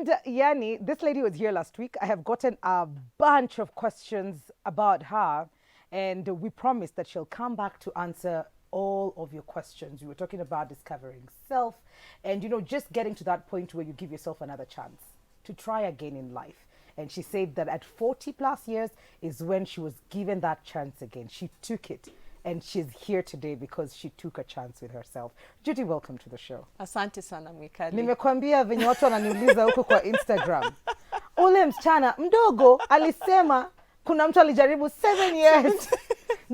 And Yani, this lady was here last week. I have gotten a bunch of questions about her, and we promised that she'll come back to answer all of your questions. We were talking about discovering self and, just getting to that point where you give yourself another chance to try again in life. And she said that at 40 plus years is when she was given that chance again. She took it. And she's here today because she took a chance with herself. Judy, welcome to the show. Asante sana Mwikali. Nimekwambia venye watu wananiuliza huko kwa Instagram. Ule msichana mdogo alisema kuna mtu alijaribu 7 years.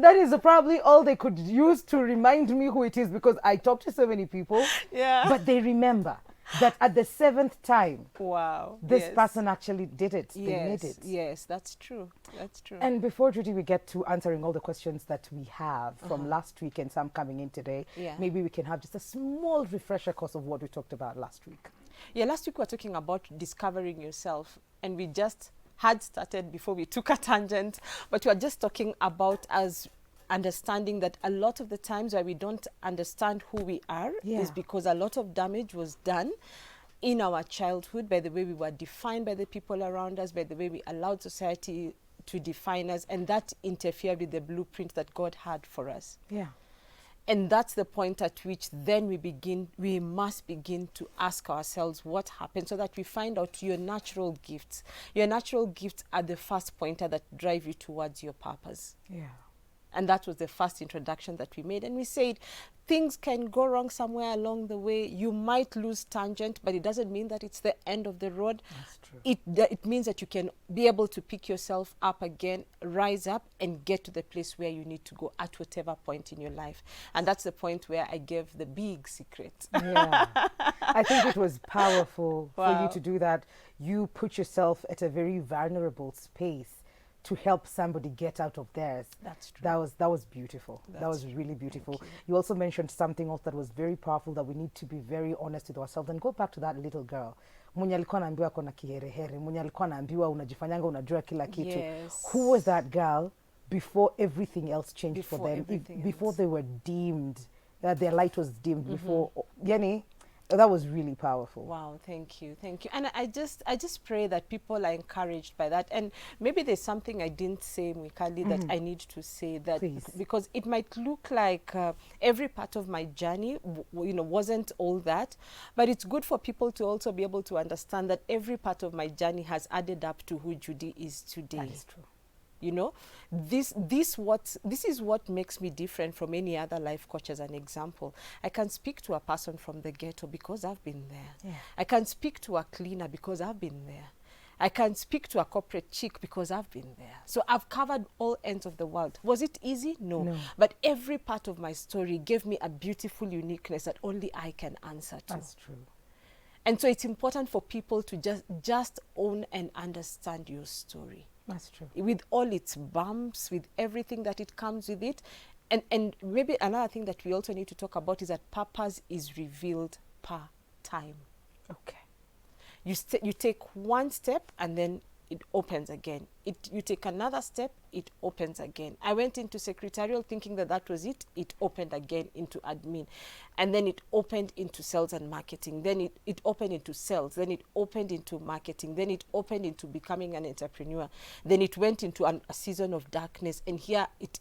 That is probably all they could use to remind me who it is, because I talk to so many people. Yeah. But they remember that at the 7th time, wow, this person actually did it. They made it. Yes, that's true. That's true. And before, Judy, we get to answering all the questions that we have from last week and some coming in today, maybe we can have just a small refresher course of what we talked about last week. Yeah, last week we were talking about discovering yourself, and we just had started before we took a tangent, but we were just talking about us understanding that a lot of the times why we don't understand who we are is because a lot of damage was done in our childhood by the way we were defined by the people around us, by the way we allowed society to define us, and that interfered with the blueprint that God had for us. Yeah. And that's the point at which then we must begin to ask ourselves what happened, so that we find out your natural gifts. Your natural gifts are the first pointer that drive you towards your purpose. Yeah. And that was the first introduction that we made. And we said, things can go wrong somewhere along the way. You might lose tangent, but it doesn't mean that it's the end of the road. That's true. It means that you can be able to pick yourself up again, rise up, and get to the place where you need to go at whatever point in your life. And that's the point where I gave the big secret. Yeah. I think it was powerful for you to do that. You put yourself at a very vulnerable space to help somebody get out of theirs. That's true. That was beautiful. That was really beautiful. You also mentioned something else that was very powerful, that we need to be very honest with ourselves and go back to that little girl. Mwenye alikuwa anaambiwa kona kiherehere, mwenye alikuwa anaambiwa unajifanyanga unajua kila kitu. Yes. Who was that girl before everything else changed for Before them? Before else. they were deemed, their light was dimmed, before, yani, that was really powerful. Wow, thank you. And I just pray that people are encouraged by that. And maybe there's something I didn't say, Mwikali, that I need to say, that Please. because it might look like every part of my journey wasn't all that, but it's good for people to also be able to understand that every part of my journey has added up to who Judy is today. That is true. This is what makes me different from any other life coach. As an example, I can speak to a person from the ghetto because I've been there. Yeah. I can speak to a cleaner because I've been there. I can speak to a corporate chick because I've been there. So I've covered all ends of the world. Was it easy? No. But every part of my story gave me a beautiful uniqueness that only I can answer to. That's true. And so it's important for people to just own and understand your story. That's true. With all its bumps, with everything that it comes with it. And maybe another thing that we also need to talk about is that purpose is revealed per time. Okay. You take one step and then it opens again. You take another step, it opens again. I went into secretarial thinking that was it. It opened again into admin. And then it opened into sales and marketing. Then it opened into sales. Then it opened into marketing. Then it opened into becoming an entrepreneur. Then it went into a season of darkness. And here it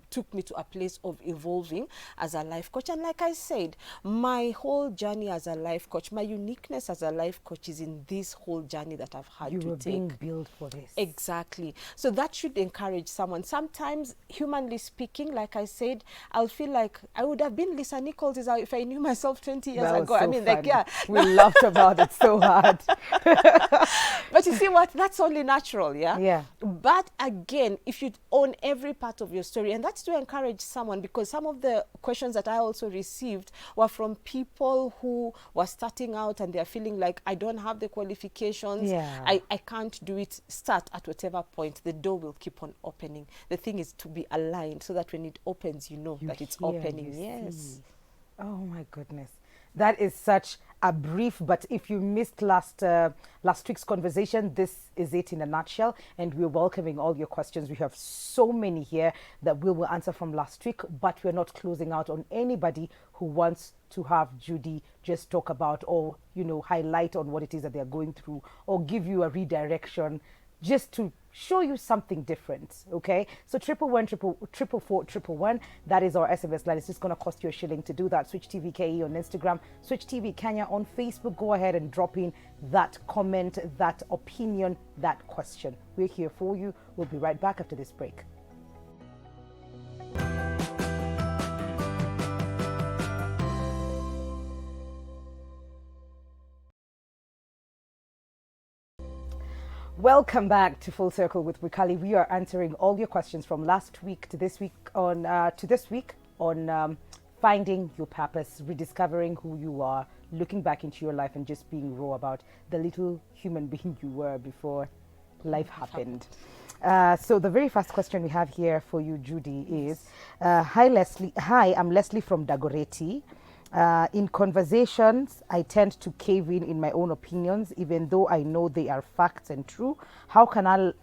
took me to a place of evolving as a life coach. And like I said, my whole journey as a life coach, my uniqueness as a life coach is in this whole journey that I've had to take. You were being built for this. Exactly. So that should encourage someone. Sometimes, humanly speaking, like I said, I'll feel like I would have been Lisa Nichols if I knew myself 20 years ago. So I mean, like, yeah. We laughed about it so hard. But you see what? That's only natural, yeah? Yeah. But again, if you own every part of your story, and that's to encourage someone, because some of the questions that I also received were from people who were starting out and they're feeling like, I don't have the qualifications. Yeah. I can't do it. Start at whatever point. The door will keep on opening. The thing is to be aligned so that when it opens, you know that it's opening. Yes. Oh my goodness. That is such a brief, but if you missed last week's conversation, this is it in a nutshell. And we're welcoming all your questions. We have so many here that we will answer from last week, but we're not closing out on anybody who wants to have Judy just talk about, or highlight on what it is that they're going through, or give you a redirection, just to show you something different. Okay, so 111 that is our SMS line. It's just going to cost you $1 to do that. Switch TV KE on Instagram, Switch TV Kenya on Facebook. Go ahead and drop in that comment, that opinion, that question. We're here for you. We'll be right back after this break. Welcome back to Full Circle with Wikali. We are answering all your questions from last week to this week on finding your purpose, rediscovering who you are, looking back into your life, and just being raw about the little human being you were before life happened. So the very first question we have here for you, Judy, is, hi Leslie. Hi, I'm Leslie from Dagoretti. In conversations, I tend to cave in my own opinions, even though I know they are facts and true. How can I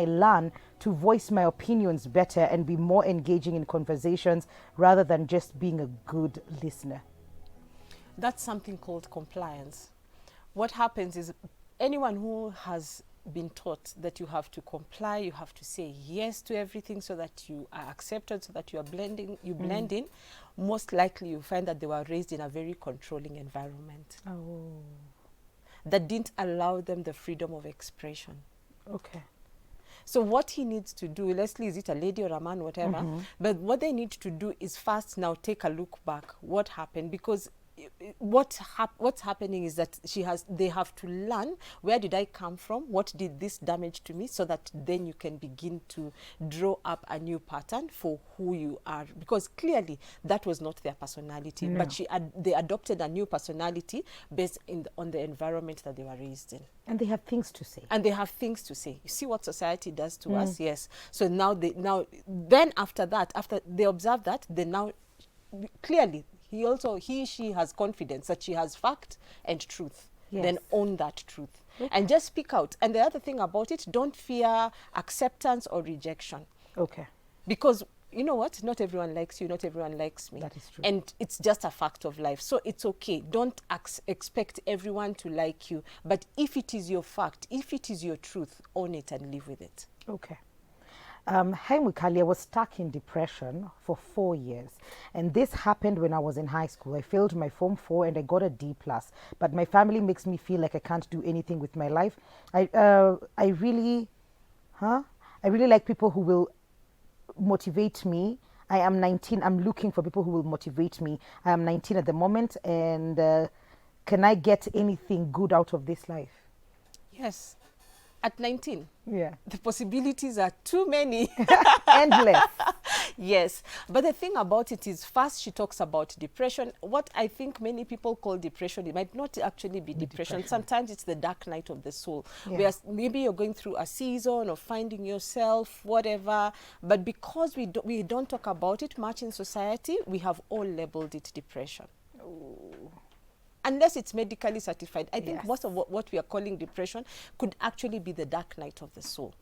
learn to voice my opinions better and be more engaging in conversations rather than just being a good listener? That's something called compliance. What happens is, anyone who has been taught that you have to comply, you have to say yes to everything so that you are accepted, so that you are blend in, most likely you find that they were raised in a very controlling environment that didn't allow them the freedom of expression. Okay. So what he needs to do, Leslie, is it a lady or a man, whatever, but what they need to do is first now take a look back. What happened? Because what's happening is that they have to learn, where did I come from, what did this damage to me, so that then you can begin to draw up a new pattern for who you are, because clearly that was not their personality. No. But they adopted a new personality based on the environment that they were raised in. And they have things to say. You see what society does to us? Yes. So then after they observe that, they now clearly she has confidence that she has fact and truth. Yes. Then own that truth. Okay. And just speak out. And the other thing about it, don't fear acceptance or rejection. Okay. Because you know what? Not everyone likes you, not everyone likes me. That is true. And it's just a fact of life. So it's okay. Don't expect everyone to like you. But if it is your fact, if it is your truth, own it and live with it. Okay. Hi, Wikali. I was stuck in depression for 4 years. And this happened when I was in high school. I failed my Form 4 and I got a D+. But my family makes me feel like I can't do anything with my life. I really like people who will motivate me. I am 19. I'm looking for people who will motivate me. I am 19 at the moment. And can I get anything good out of this life? Yes. At 19, yeah, the possibilities are too many. Endless. Yes. But the thing about it is, first she talks about depression. What I think many people call depression, it might not actually be depression. Sometimes it's the dark night of the soul. Yeah. Where maybe you're going through a season of finding yourself, whatever. But because we don't talk about it much in society, we have all labeled it depression. Ooh. Unless it's medically certified. I think most of what we are calling depression could actually be the dark night of the soul.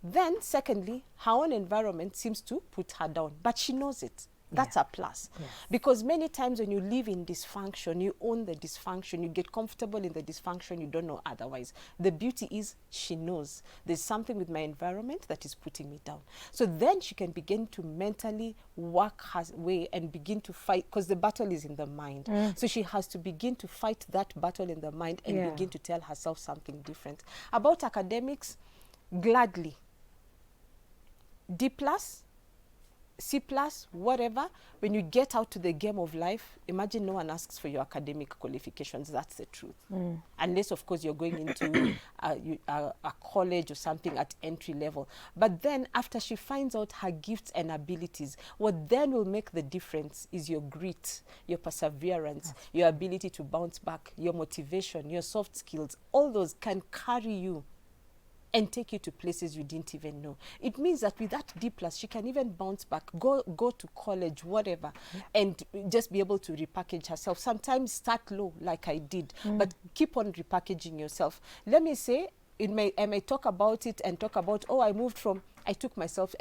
Then, secondly, her own environment seems to put her down, but she knows it. That's a plus. Yes. Because many times when you live in dysfunction, you own the dysfunction, you get comfortable in the dysfunction, you don't know otherwise. The beauty is she knows there's something with my environment that is putting me down. So then she can begin to mentally work her way and begin to fight, because the battle is in the mind. So she has to begin to fight that battle in the mind and begin to tell herself something different. About academics, gladly. D+, C+, whatever, when you get out to the game of life, imagine no one asks for your academic qualifications. That's the truth. Unless, of course, you're going into a college or something at entry level. But then after she finds out her gifts and abilities, what then will make the difference is your grit, your perseverance, your ability to bounce back, your motivation, your soft skills. All those can carry you and take you to places you didn't even know. It means that with that D plus, she can even bounce back, go to college, whatever, and just be able to repackage herself. Sometimes start low, like I did, but keep on repackaging yourself. Let me say, I may talk about it and talk about, oh, I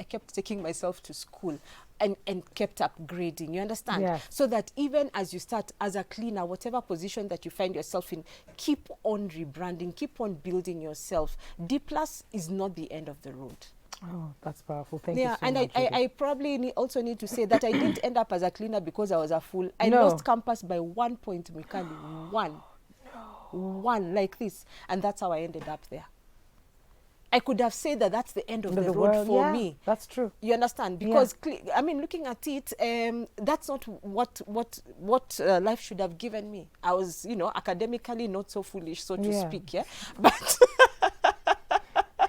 kept taking myself to school and kept upgrading, you understand? Yes. So that even as you start as a cleaner, whatever position that you find yourself in, keep on rebranding, keep on building yourself. D plus is not the end of the road. Oh, that's powerful. Thank you so and much. I probably also need to say that I didn't end up as a cleaner because I was a fool. I No. lost campus by 1 point, Mikali. One, like this. And that's how I ended up there. I could have said that that's the end of the road world, for yeah, me. That's true. You understand? Because I mean, looking at it, that's not what life should have given me. I was, academically not so foolish, so to speak. Yeah, but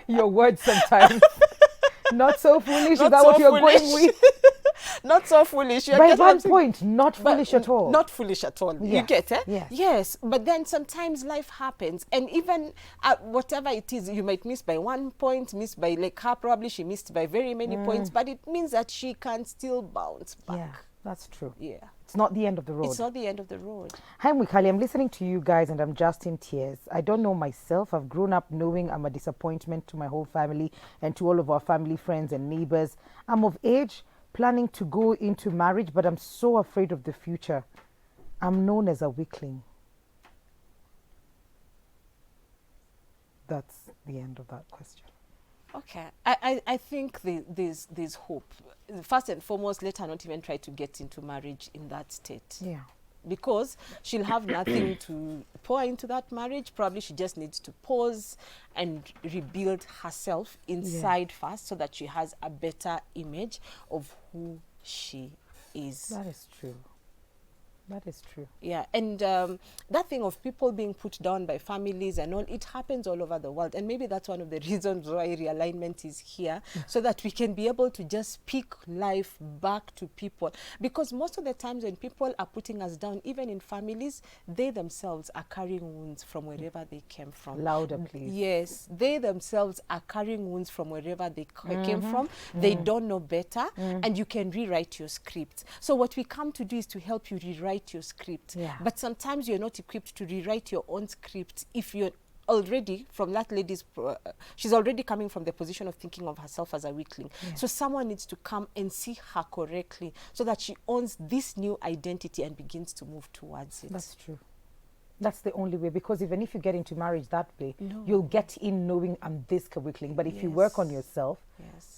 your words sometimes not so foolish. Not Is that so what you're foolish. going with? Not so foolish. By 1 point, not foolish at all. Not foolish at all. Yeah. You get it? Yeah. Yes. But then sometimes life happens. And even whatever it is, you might miss by 1 point, miss by like her, probably she missed by very many points. But it means that she can still bounce back. Yeah, that's true. Yeah. It's not the end of the road. It's not the end of the road. Hi, Mwikali. I'm listening to you guys and I'm just in tears. I don't know myself. I've grown up knowing I'm a disappointment to my whole family and to all of our family, friends, and neighbors. I'm of age, planning to go into marriage, but I'm so afraid of the future. I'm known as a weakling. That's the end of that question. Okay. I think there's hope. First and foremost, let her not even try to get into marriage in that state. Yeah. Because she'll have nothing to pour into that marriage. Probably she just needs to pause and rebuild herself inside first so that she has a better image of who she is. That is true. That is true. Yeah, and that thing of people being put down by families and all, it happens all over the world. And maybe that's one of the reasons why Realignment is here, so that we can be able to just speak life back to people. Because most of the times when people are putting us down, even in families, they themselves are carrying wounds from wherever they came from. Louder, please. Yes, they themselves are carrying wounds from wherever they came from. They don't know better, and you can rewrite your script. So what we come to do is to help you rewrite your script. Yeah. But sometimes you're not equipped to rewrite your own script if you're already from that lady's she's already coming from the position of thinking of herself as a weakling. So someone needs to come and see her correctly so that she owns this new identity and begins to move towards it. That's true. That's the only way, because even if you get into marriage that way, you'll get in knowing I'm this weakling. But if you work on yourself,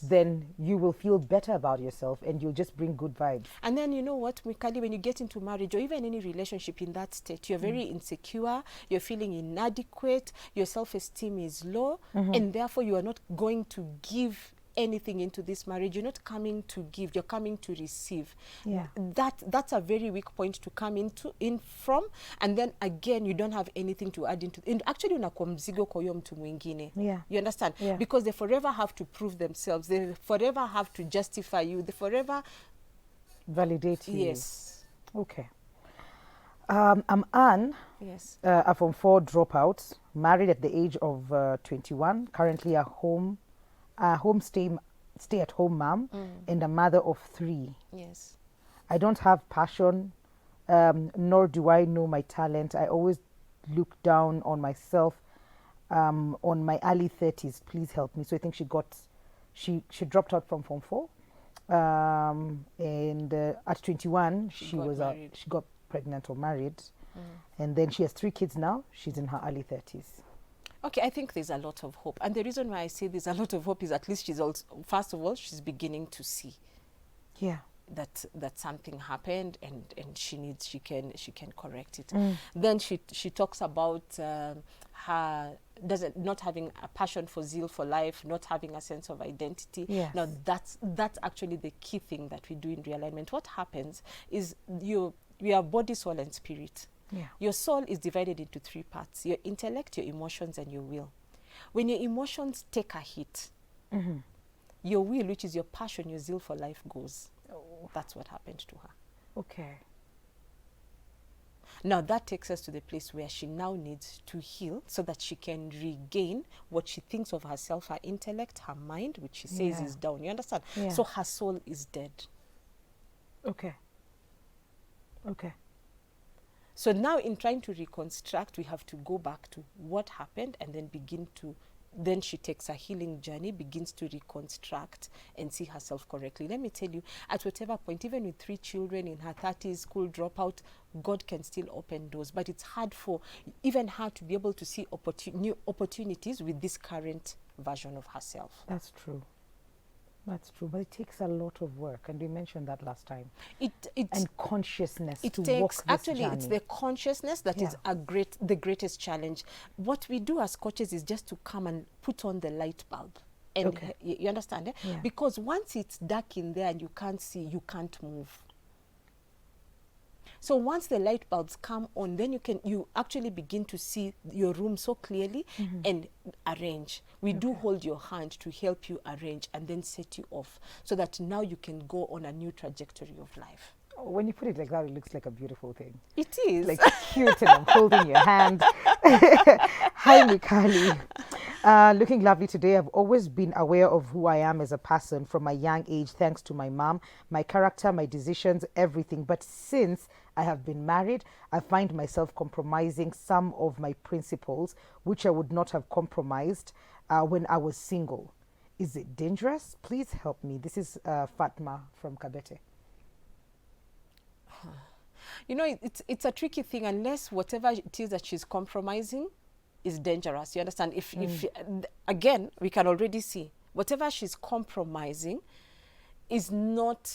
then you will feel better about yourself and you'll just bring good vibes. And then you know what, Mikali, when you get into marriage or even any relationship in that state, you're very insecure, you're feeling inadequate, your self-esteem is low, and therefore you are not going to give anything into this marriage. You're not coming to give, you're coming to receive. Yeah. That's a very weak point to come in from, and then again you don't have anything to add into. And actually unakuwa mzigo kwa huyo mtu mwingine. You understand? Because they forever have to prove themselves, they forever have to justify you, they forever validate you. Yes. Okay. I'm Anne, a Form 4 dropout, married at the age of 21, currently a stay-at-home mom and a mother of 3. Yes. I don't have passion, nor do I know my talent. I always look down on myself on my early 30s. Please help me. So I think she dropped out from Form 4. And at 21, she got pregnant or married. And then she has 3 kids now. She's in her early 30s. Okay, I think there's a lot of hope. And the reason why I say there's a lot of hope is at least she's also, first of all, she's beginning to see that something happened and she can correct it. Then she talks about her not having a passion for zeal for life, not having a sense of identity. Now that's actually the key thing that we do in Realignment. What happens is we are body, soul, and spirit. Your soul is divided into 3 parts: your intellect, your emotions, and your will. When your emotions take a hit, your will, which is your passion, your zeal for life, goes. That's what happened to her. Okay. Now that takes us to the place where she now needs to heal so that she can regain what she thinks of herself, her intellect, her mind, which she says Yeah. is down. You understand? Yeah. So her soul is dead. Okay. Okay. So now in trying to reconstruct, we have to go back to what happened and then begin to, then she takes a healing journey, begins to reconstruct and see herself correctly. Let me tell you, at whatever point, even with 3 children in her 30s, school dropout, God can still open doors. But it's hard for even her to be able to see new opportunities with this current version of herself. That's true. That's true, but it takes a lot of work, and we mentioned that last time. And consciousness it to takes, walk this actually, journey. it's the consciousness that is the greatest challenge. What we do as coaches is just to come and put on the light bulb. And you understand? Eh? Yeah. Because once it's dark in there and you can't see, you can't move. So once the light bulbs come on, then you actually begin to see your room so clearly and arrange. We do hold your hand to help you arrange and then set you off so that now you can go on a new trajectory of life. When you put it like that, it looks like a beautiful thing. It is. Like cute, and I'm holding your hand. Hi, Mikali. Looking lovely today. I've always been aware of who I am as a person from a young age, thanks to my mom, my character, my decisions, everything. But since I have been married, I find myself compromising some of my principles, which I would not have compromised when I was single. Is it dangerous? Please help me. This is Fatma from Kabete. You know, it's a tricky thing unless whatever it is that she's compromising is dangerous. You understand? If again, we can already see whatever she's compromising is not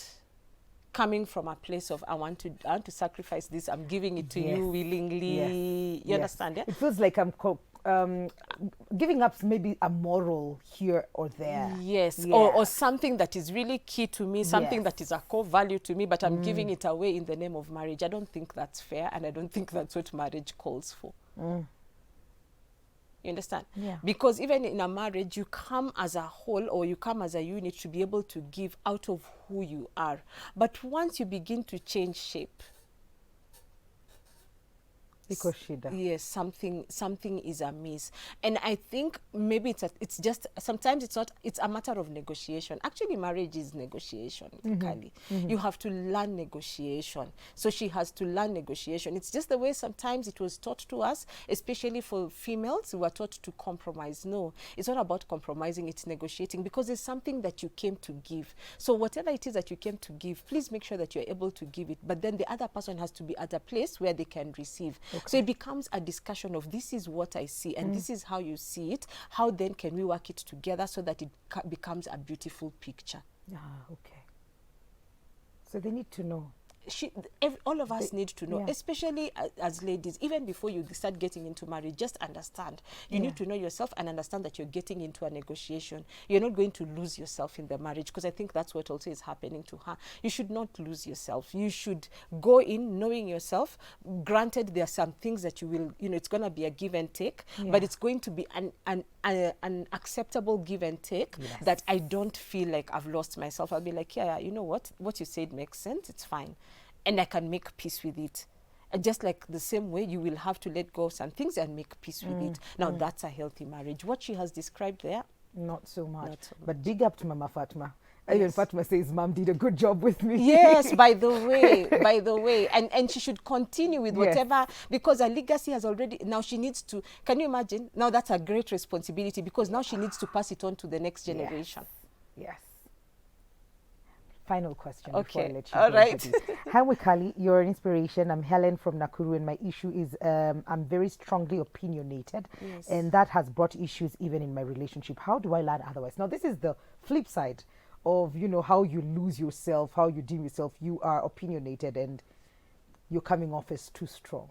coming from a place of I want to sacrifice this. I'm giving it to you willingly. You understand? Yeah? It feels like I'm giving up maybe a moral here or there. Yes, or something that is really key to me, something that is a core value to me, but I'm giving it away in the name of marriage. I don't think that's fair, and I don't think that's what marriage calls for. You understand? Yeah. Because even in a marriage, you come as a whole or you come as a unit to be able to give out of who you are. But once you begin to change shape, yes, something is amiss. And I think maybe it's just sometimes it's a matter of negotiation. Actually, marriage is negotiation, Kali. You have to learn negotiation. So she has to learn negotiation. It's just the way sometimes it was taught to us, especially for females who are taught to compromise. No, it's not about compromising, it's negotiating, because there's something that you came to give. So whatever it is that you came to give, please make sure that you're able to give it. But then the other person has to be at a place where they can receive. So it becomes a discussion of this is what I see and this is how you see it. How then can we work it together so that it becomes a beautiful picture? Okay. So they need to know. All of us need to know, especially as ladies, even before you start getting into marriage, just understand. You need to know yourself and understand that you're getting into a negotiation. You're not going to lose yourself in the marriage, because I think that's what also is happening to her. You should not lose yourself. You should go in knowing yourself. Granted, there are some things that you will, it's going to be a give and take, but it's going to be an acceptable give and take that I don't feel like I've lost myself. I'll be like, you know what you said makes sense. It's fine. And I can make peace with it. And just like the same way, you will have to let go of some things and make peace with it. Now, that's a healthy marriage. What she has described there, not so much. But big up to Mama Fatma. Even Fatma says, Mom did a good job with me. Yes, by the way. And she should continue with whatever, because her legacy has already, now she needs to, can you imagine? Now that's a great responsibility, because now she needs to pass it on to the next generation. Yes. Final question before I let you all go. Right. Hi, Wikali. You're an inspiration. I'm Helen from Nakuru, and my issue is I'm very strongly opinionated, and that has brought issues even in my relationship. How do I learn otherwise? Now, this is the flip side of, how you lose yourself, how you deem yourself. You are opinionated, and you're coming off as too strong.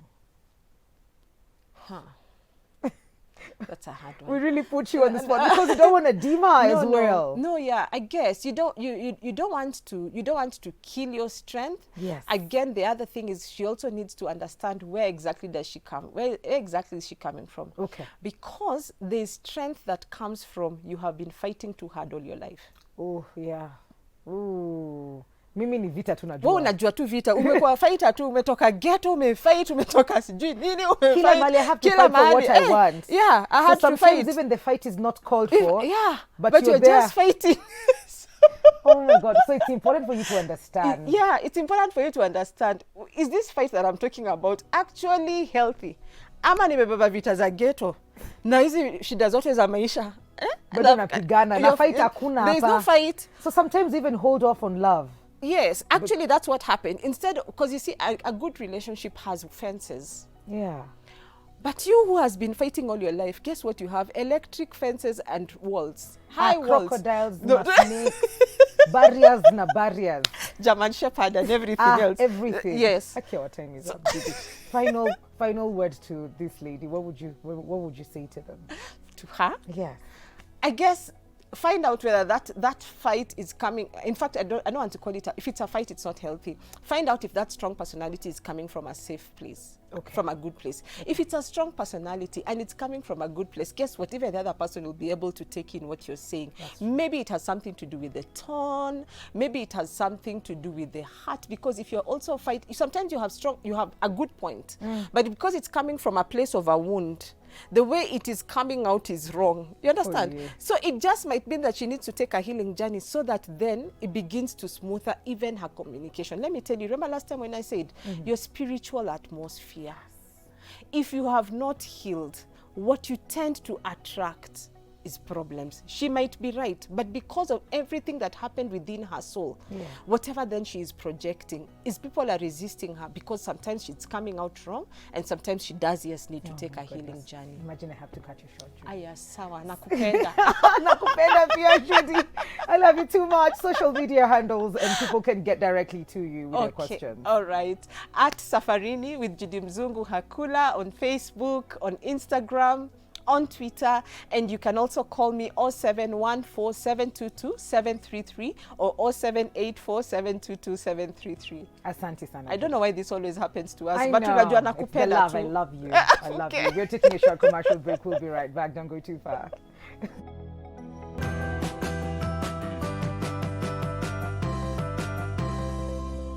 That's a hard one. We really put you on the spot because you don't want to deem her as well. No, I guess you don't want to kill your strength. Yes. Again, the other thing is she also needs to understand where exactly is she coming from. Okay. Because there's strength that comes from you have been fighting too hard all your life. Oh yeah. Ooh. Mimi ni vita Wewe tunajua. unajua tu vita, umekuwa fighter tu, umetoka ghetto, umefight, umetoka sijui nini, umefight. Kila mahali I have to fight for what I want. Yeah, I had So to sometimes fight. even the fight is not called for. Yeah, but you're you're there. just fighting. Oh my God. So it's important for you to understand. Yeah, it's important for you to understand, is this fight that I'm talking about actually healthy? Ama nimebeba vita za ghetto na hizi shida zote za maisha. Bado unapigana na fight hakuna There's no hapa. fight. So sometimes even hold off on love. Yes, actually that's what happened. Instead, because you see, a good relationship has fences. Yeah. But you who has been fighting all your life, guess what you have? Electric fences and walls. High walls. Crocodiles, snakes, barriers na barriers. German Shepherd and everything else. Everything. Yes. Okay, what time is it? Final word to this lady. What would you say to them? To her? Yeah. I guess find out whether that fight is coming. In fact, I don't want to call it if it's a fight, it's not healthy. Find out if that strong personality is coming from a safe place, from a good place. Okay. If it's a strong personality and it's coming from a good place, guess what? Even the other person will be able to take in what you're saying. Maybe it has something to do with the tone. Maybe it has something to do with the heart. Because if you're also fighting, sometimes you have a good point, but because it's coming from a place of a wound, the way it is coming out is wrong. You understand? Oh, yeah. So it just might mean that she needs to take a healing journey so that then it begins to smoother even her communication. Let me tell you, remember last time when I said your spiritual atmosphere, if you have not healed, what you tend to attract is problems. She might be right, but because of everything that happened within her soul, whatever then she is projecting, is people are resisting her because sometimes she's coming out wrong and sometimes she does need to take a healing journey. Imagine I have to cut you short. Aya, sawa, nakupenda. Nakupenda pia, Judy. I love you too much. Social media handles and people can get directly to you with their questions. All right. At Safarini with Judy Mzungu Hakula on Facebook, on Instagram, on Twitter, and you can also call me 0714-722-733 or 0784-722-733. Asante sana. I don't know why this always happens to us, I but know. It's the love. I love you. I love you. We're taking a short commercial break. We'll be right back. Don't go too far.